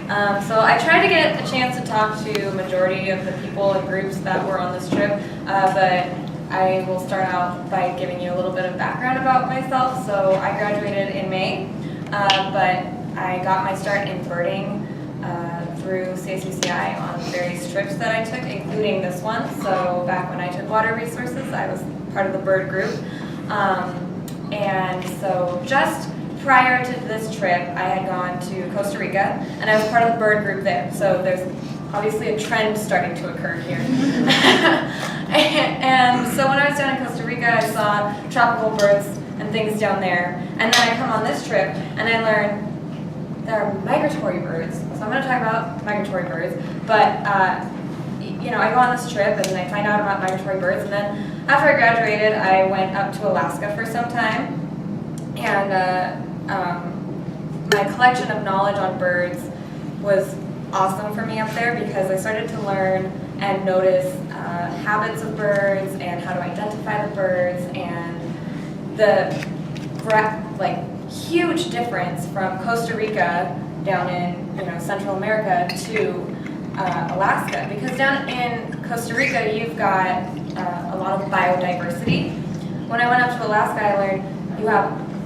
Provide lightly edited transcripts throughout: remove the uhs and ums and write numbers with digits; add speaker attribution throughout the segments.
Speaker 1: So I tried to get a chance to talk to a majority of the people and groups that were on this trip, but I will start out by giving you a little bit of background about myself. So I graduated in May, but I got my start in birding through CSUCI on various trips that I took, including this one. So back when I took water resources, I was part of the bird group. And so just prior to this trip, I had gone to Costa Rica, and I was part of the bird group there. So there's obviously a trend starting to occur here. And so when I was down in Costa Rica, I saw tropical birds and things down there. And then I come on this trip, and I learned there are migratory birds. So I'm going to talk about migratory birds. But you know, I go on this trip, and I find out about migratory birds. And then after I graduated, I went up to Alaska for some time. And my collection of knowledge on birds was awesome for me up there because I started to learn and notice habits of birds and how to identify the birds and the huge difference from Costa Rica down in Central America to Alaska, because down in Costa Rica you've got a lot of biodiversity. When I went up to Alaska, I learned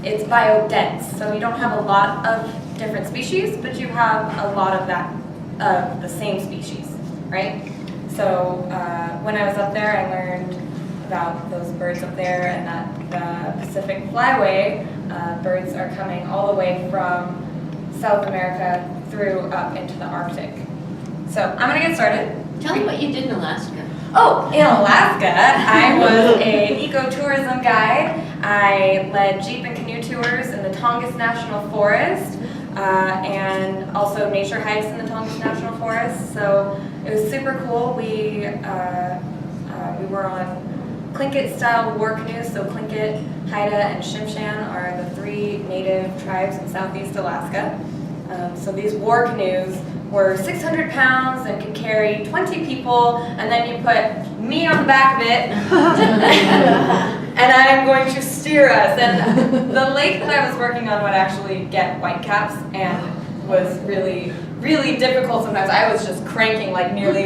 Speaker 1: it's biodense, so you don't have a lot of different species, but you have a lot of the same species, right? So when I was up there, I learned about those birds up there, and that the Pacific Flyway birds are coming all the way from South America through up into the Arctic. So I'm gonna get started.
Speaker 2: Tell me what you did in Alaska.
Speaker 1: Oh, in Alaska, I was an ecotourism guide. I led Jeep and canoe tours in the Tongass National Forest and also nature hikes in the Tongass National Forest. So it was super cool. We were on Tlingit-style war canoes. So Tlingit, Haida, and Tsimshian are the three native tribes in Southeast Alaska. So these war canoes were 600 pounds and could carry 20 people, and then you put me on the back of it, and I'm going to steer us. And the lake that I was working on would actually get whitecaps and was really, really difficult sometimes. I was just cranking, nearly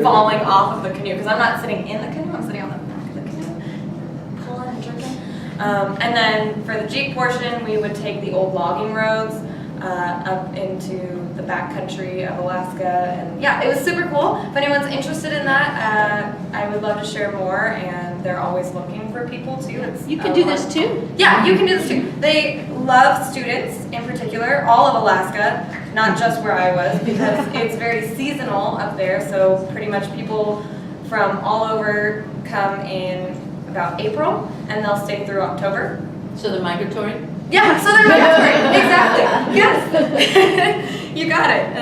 Speaker 1: falling off of the canoe, because I'm not sitting in the canoe, I'm sitting on the back of the canoe, pulling and jerking. And then for the Jeep portion, we would take the old logging roads up into the backcountry of Alaska, and yeah, it was super cool. If anyone's interested in that, I would love to share more, and they're always looking for people too.
Speaker 2: You can do this too?
Speaker 1: Yeah, you can do this too. They love students in particular, all of Alaska, not just where I was, because it's very seasonal up there, so pretty much people from all over come in about April, and they'll stay through October.
Speaker 2: So they're migratory?
Speaker 1: Yeah, so they're migratory, exactly. Yes, you got it.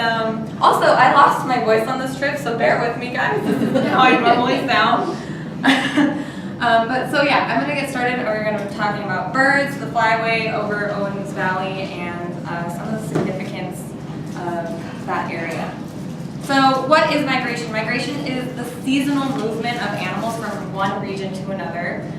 Speaker 1: Also, I lost my voice on this trip, so bear with me, guys. This is how I normally sound. But so yeah, I'm going to get started. We're going to be talking about birds, the flyway over Owens Valley, and some of the significance of that area. So what is migration? Migration is the seasonal movement of animals from one region to another.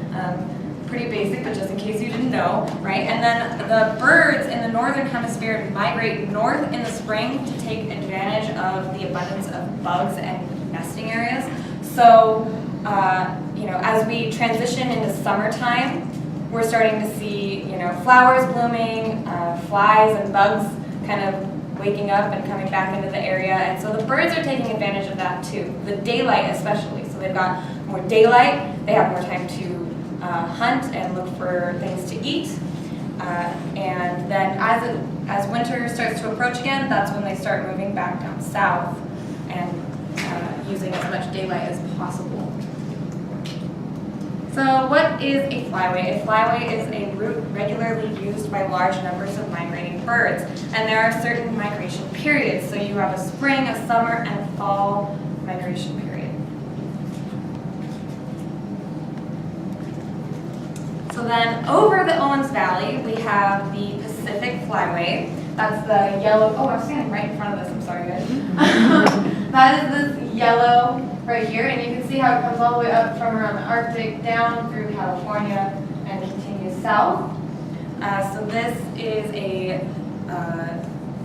Speaker 1: Pretty basic, but just in case you didn't know, right? And then the birds in the northern hemisphere migrate north in the spring to take advantage of the abundance of bugs and nesting areas. So, as we transition into summertime, we're starting to see, flowers blooming, flies and bugs kind of waking up and coming back into the area. And so the birds are taking advantage of that too, the daylight especially. So they've got more daylight, they have more time to hunt and look for things to eat, and then as winter starts to approach again, that's when they start moving back down south and using as much daylight as possible. So what is a flyway? A flyway is a route regularly used by large numbers of migrating birds, and there are certain migration periods. So you have a spring, a summer, and a fall migration period. So then over the Owens Valley, we have the Pacific Flyway. That's the yellow, I'm standing right in front of this, I'm sorry guys. That is this yellow right here, and you can see how it comes all the way up from around the Arctic down through California and continues south. So this is a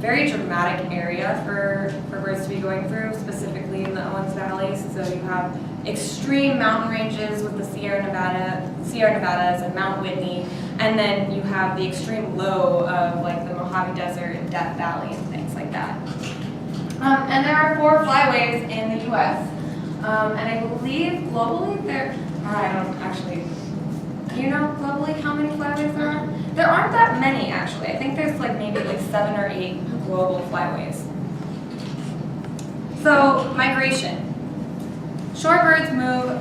Speaker 1: very dramatic area for birds to be going through, specifically in the Owens Valley. So you have extreme mountain ranges with the Sierra Nevadas and Mount Whitney, and then you have the extreme low of like the Mojave Desert and Death Valley and things like that. And there are 4 flyways in the U.S. And I believe globally I don't actually. Do you know globally how many flyways there are? There aren't that many actually. I think there's like maybe like 7 or 8 global flyways. So migration. Shorebirds move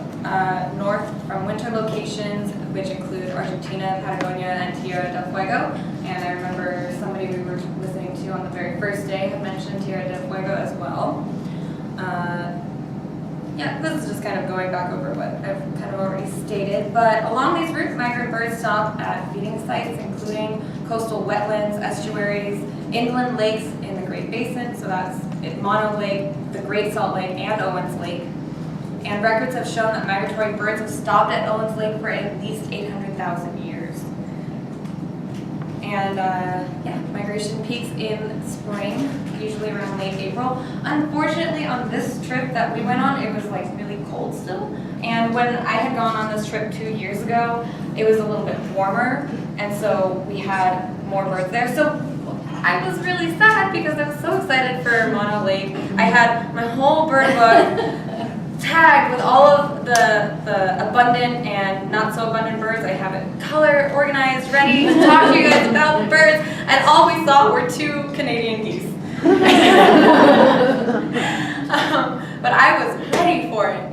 Speaker 1: north from winter locations, which include Argentina, Patagonia, and Tierra del Fuego. And I remember somebody we were listening to on the very first day had mentioned Tierra del Fuego as well. Yeah, this is just kind of going back over what I've kind of already stated, but along these routes, migrant birds stop at feeding sites, including coastal wetlands, estuaries, inland lakes in the Great Basin, so that's Mono Lake, the Great Salt Lake, and Owens Lake. And records have shown that migratory birds have stopped at Owens Lake for at least 800,000 years. And yeah, migration peaks in spring, usually around late April. Unfortunately, on this trip that we went on, it was like really cold still. And when I had gone on this trip 2 years ago, it was a little bit warmer, and so we had more birds there. So I was really sad because I was so excited for Mono Lake. I had my whole bird book tagged with all of the abundant and not so abundant birds. I have it color organized, ready to talk to you guys about the birds, and all we saw were 2 Canadian geese. But I was ready for it.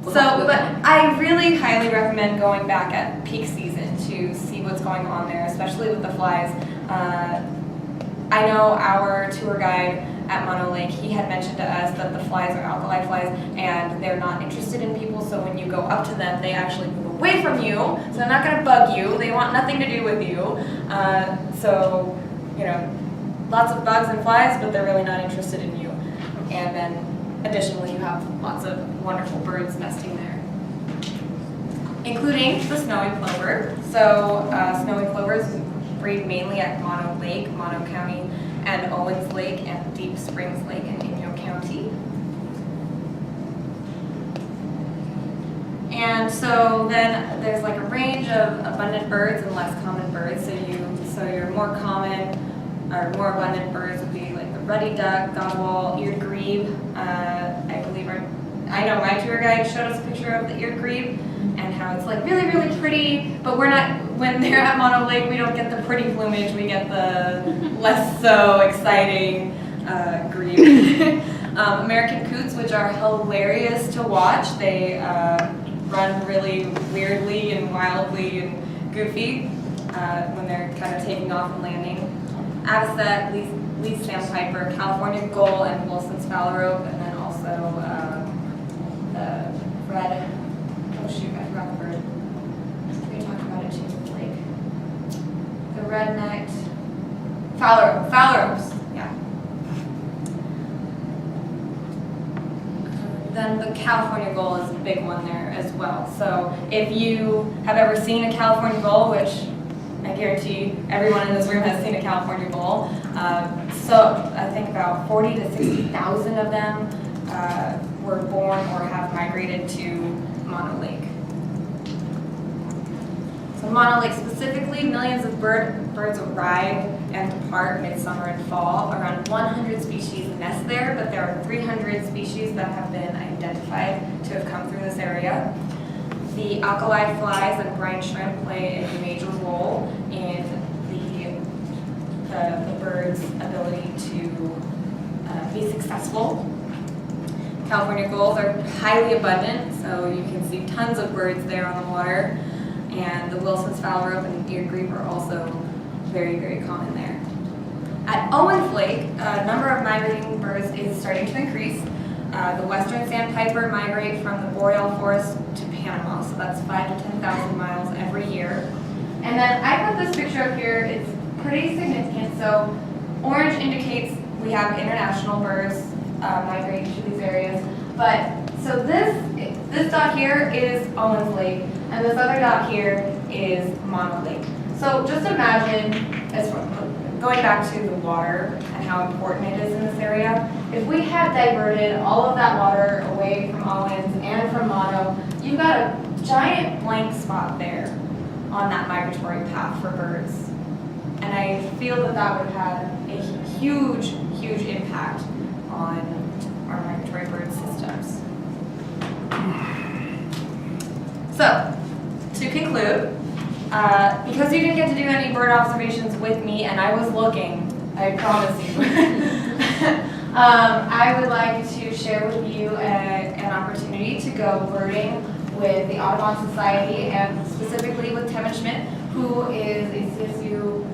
Speaker 1: But I really highly recommend going back at peak season to see what's going on there, especially with the flies. I know our tour guide at Mono Lake, he had mentioned to us that the flies are alkali flies and they're not interested in people, so when you go up to them, they actually move away from you, so they're not going to bug you, they want nothing to do with you. So, you know, lots of bugs and flies, but they're really not interested in you. And then additionally, you have lots of wonderful birds nesting there, including the snowy plover. So snowy plovers breed mainly at Mono Lake, Mono County, and Owens Lake, and Deep Springs Lake in Inyo County. And so then there's like a range of abundant birds and less common birds. So your more common or more abundant birds would be like the ruddy duck, godwall, eared grebe. I know my tour guide showed us a picture of the eared grebe and how it's like really, really pretty, but when they're at Mono Lake, we don't get the pretty plumage, we get the less so exciting grebe. American coots, which are hilarious to watch. They run really weirdly and wildly and goofy when they're kind of taking off and landing. Avocet, Lee's sandpiper, California gull, and Wilson's phalarope, and then also the red, oh shoot, I forgot the bird. We talked about it too, like the red-necked phalaropes, yeah. Then the California gull is a big one there as well. So if you have ever seen a California gull, which I guarantee everyone in this room has seen a California gull. So I think about 40 to 60,000 of them were born or have migrated to Mono Lake. So Mono Lake specifically, millions of birds arrive and depart midsummer and fall. Around 100 species nest there, but there are 300 species that have been identified to have come through this area. The alkali flies and brine shrimp play a major role in the bird's ability to be successful. California gulls are highly abundant, so you can see tons of birds there on the water. And the Wilson's phalarope and eared grebe are also very, very common there. At Owens Lake, a number of migrating birds is starting to increase. The western sandpiper migrate from the boreal forest to Panama, so that's 5,000 to 10,000 miles every year. And then I put this picture up here. It's pretty significant. So orange indicates we have international birds migrating to these areas. But so this dot here is Owens Lake, and this other dot here is Mono Lake. So just imagine, going back to the water and how important it is in this area, if we had diverted all of that water away from Owens and from Mono, you've got a giant blank spot there on that migratory path for birds. And I feel that that would have a huge, huge impact on our migratory bird systems. So, to conclude, because you didn't get to do any bird observations with me, and I was looking, I promise you, I would like to share with you an opportunity to go birding with the Audubon Society and specifically with Kevin Schmidt, who is a CSU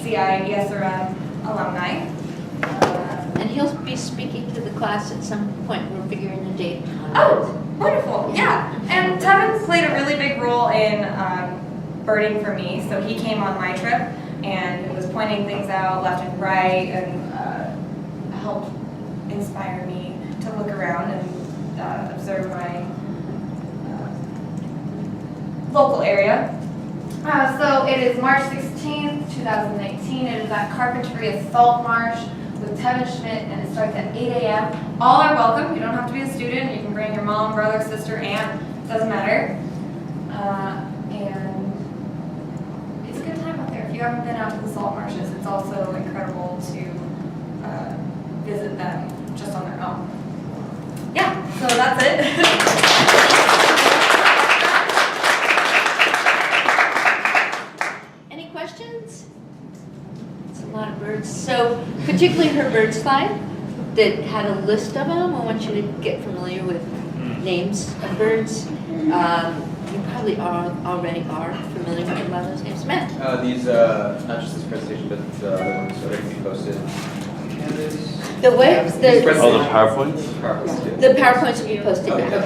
Speaker 1: CI ESRM alumni.
Speaker 2: And he'll be speaking to the class at some point. We're figuring a date.
Speaker 1: Oh, wonderful, yeah. And Tevin played a really big role in birding for me. So he came on my trip and was pointing things out left and right and helped inspire me to look around and observe my local area. So it is March 16th, 2019. It is at Carpentry Salt Marsh with Tevin Schmidt, and it starts at 8 a.m. All are welcome. You don't have to be a student. You can bring your mom, brother, sister, aunt. Doesn't matter. And it's a good time out there. If you haven't been out to the salt marshes, it's also incredible to visit them just on their own. Yeah, so that's it.
Speaker 2: Any questions? It's a lot of birds. So particularly her bird slide that had a list of them. I want you to get familiar with names of birds. You probably already are familiar with a lot of those names. Matt?
Speaker 3: These, not just this presentation, but the other ones that are going to be posted on Canvas.
Speaker 2: The way
Speaker 3: These
Speaker 2: the
Speaker 4: Oh, the PowerPoints?
Speaker 3: PowerPoints, too.
Speaker 2: the PowerPoints will be posted
Speaker 3: Okay.
Speaker 2: now.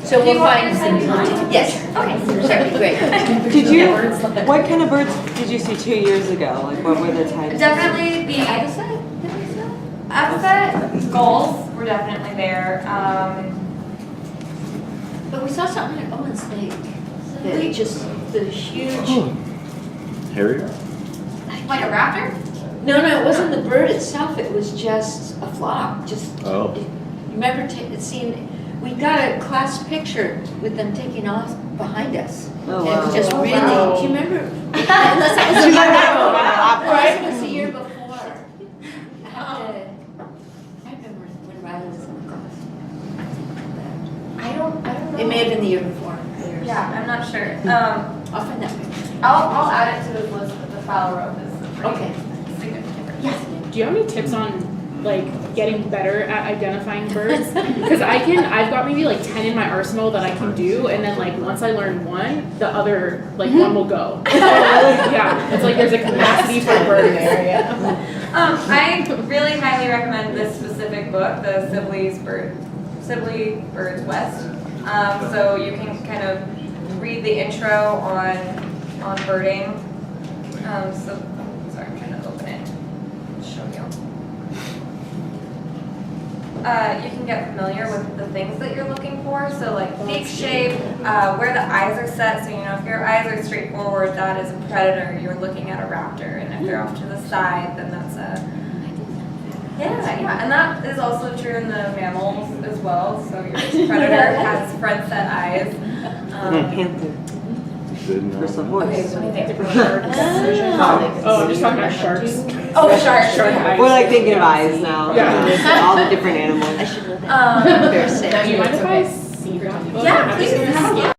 Speaker 2: So we'll
Speaker 1: Do you want me
Speaker 2: find
Speaker 1: to send you mine?
Speaker 2: Yes.
Speaker 1: Okay.
Speaker 2: That'd be great.
Speaker 5: Did you, what kind of birds did you see 2 years ago? Like, what were the types?
Speaker 1: Definitely the
Speaker 2: Avocet?
Speaker 1: avocet gulls were definitely there.
Speaker 2: But we saw something at Owen's Lake that just the huge.
Speaker 4: Harrier?
Speaker 1: Like a raptor?
Speaker 2: No, it wasn't the bird itself. It was just a flock. Just.
Speaker 4: Oh.
Speaker 2: You remember seeing? We got a class picture with them taking off behind us.
Speaker 5: Oh,
Speaker 2: And it was
Speaker 5: wow.
Speaker 2: just
Speaker 5: Oh,
Speaker 2: really.
Speaker 5: wow.
Speaker 2: Do you remember? Unless it was a year before. Right, it was the year before. I remember when Riley was in the class.
Speaker 1: I don't know.
Speaker 2: It may have been the year before.
Speaker 1: Yeah, I'm not sure.
Speaker 2: I'll find that picture.
Speaker 1: I'll add it to the list that the Fowl Rope is a pretty
Speaker 2: Okay.
Speaker 1: significant.
Speaker 2: Yes.
Speaker 6: Do you have any tips on like getting better at identifying birds? Because I've got maybe like 10 in my arsenal that I can do, and then like once I learn one, the other like one will go. Yeah, it's like there's a capacity for birds.
Speaker 1: I really highly recommend this specific book, the Sibley Birds West. So you can kind of read the intro on birding. Sorry, I'm trying to open it. Show you. You can get familiar with the things that you're looking for. So like beak shape, where the eyes are set. So you know if your eyes are straight forward, that is a predator. You're looking at a raptor, and if they're off to the side, then that's a yeah, and that is also true in the mammals as well. So your predator has front set eyes.
Speaker 5: Panther
Speaker 4: Good enough.
Speaker 5: versus a horse.
Speaker 6: Oh, I'm just talking about sharks.
Speaker 1: Oh, sharks.
Speaker 6: Shark eyes.
Speaker 5: We're like thinking of eyes now.
Speaker 6: Yeah.
Speaker 5: All the different animals.
Speaker 2: I should know that. Fair say.
Speaker 6: Do you mind if I see that book?
Speaker 1: Yeah, please.